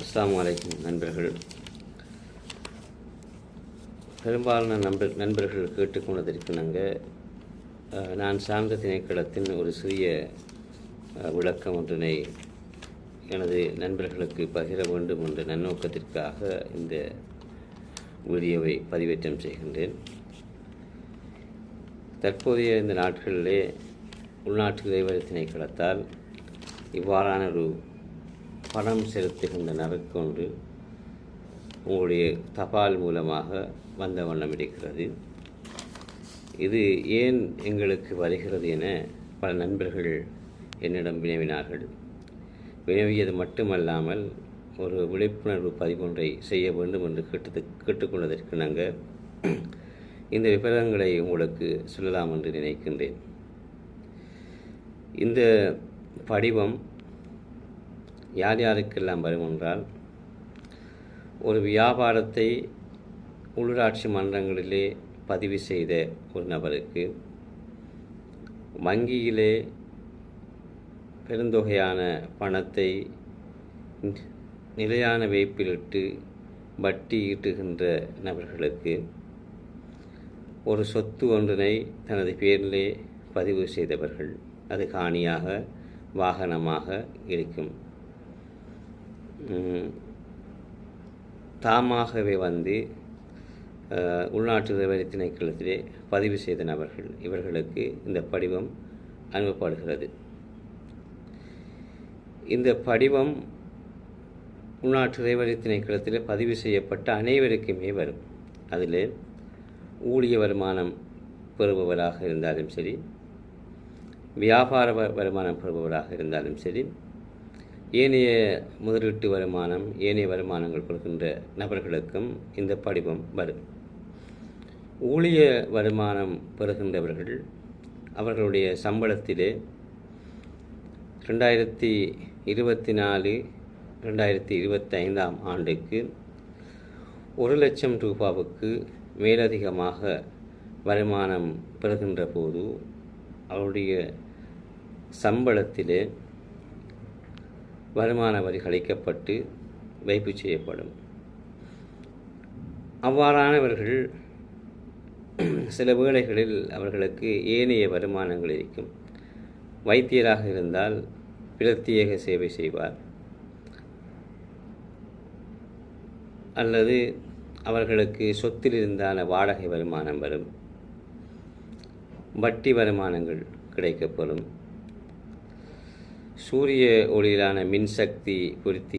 அஸ்ஸலாமு அலைக்கும் நண்பர்கள். பெரும்பாலான நண்பர்கள் கேட்டுக்கொண்டதற்கு நான் சார்ந்த திணைக்களத்தின் ஒரு சிறிய விளக்கம் ஒன்றினை எனது நண்பர்களுக்கு பகிர வேண்டும் என்ற நன்னோக்கத்திற்காக இந்த வீடியோவை பதிவேற்றம் செய்கின்றேன். தற்போதைய இந்த நாட்களிலே உள்நாட்டு இறைவழி திணைக்களத்தால் இவ்வாறான ஒரு பணம் செலுத்துகின்ற நபருக்கு உங்களுடைய தபால் மூலமாக வந்த வண்ணம் இருக்கிறது. இது ஏன் எங்களுக்கு வருகிறது என பல நண்பர்கள் என்னிடம் வினவினார்கள். வினவியது மட்டுமல்லாமல் ஒரு விழிப்புணர்வு பதிவொன்றை செய்ய வேண்டும் என்று கேட்டுக்கொண்டதற்கு இந்த விவரங்களை உங்களுக்கு சொல்லலாம் என்று நினைக்கின்றேன். இந்த படிவம் யார் யாருக்கெல்லாம் வரும் என்றால், ஒரு வியாபாரத்தை உள்ளூராட்சி மன்றங்களிலே பதிவு செய்த ஒரு நபருக்கு, வங்கியிலே பெருந்தொகையான பணத்தை நிலையான வைப்பிலிட்டு வட்டி ஈட்டுகின்ற நபர்களுக்கு, ஒரு சொத்து ஒன்றினை தனது பேரிலே பதிவு செய்தவர்கள், அது காணியாக வாகனமாக இருக்கும், தாமாகவே வந்து உள்நாட்டு இறைவழி திணைக்களத்திலே பதிவு செய்த நபர்கள், இவர்களுக்கு இந்த படிவம் அனுப்பப்படுகிறது. இந்த படிவம் உள்நாட்டு இறைவழி திணைக்களத்திலே பதிவு செய்யப்பட்ட அனைவருக்குமே வரும். அதில் ஊழிய வருமானம் பெறுபவராக இருந்தாலும் சரி, வியாபார வருமானம் பெறுபவராக இருந்தாலும் சரி, ஏனைய முதலீட்டு வருமானம், ஏனைய வருமானங்கள் பெறுகின்ற நபர்களுக்கும் இந்த படிவம் வரும். ஊழிய வருமானம் பெறுகின்றவர்கள் அவர்களுடைய சம்பளத்திலே 2024-2025 ஆண்டுக்கு 1,00,000 ரூபாவுக்கு மேலதிகமாக வருமானம் பெறுகின்ற போது அவருடைய சம்பளத்திலே வருமான வரி கழிக்கப்பட்டு வைப்பு செய்யப்படும். அவ்வாறானவர்கள் சில வேளைகளில் அவர்களுக்கு ஏனைய வருமானங்கள் இருக்கும். வைத்தியராக இருந்தால் பிரத்யேக சேவை செய்வார், அல்லது அவர்களுக்கு சொத்தில் இருந்தான வாடகை வருமானம் வரும், வட்டி வருமானங்கள் கிடைக்கப்படும், சூரிய ஒளியிலான மின்சக்தி பொருத்தி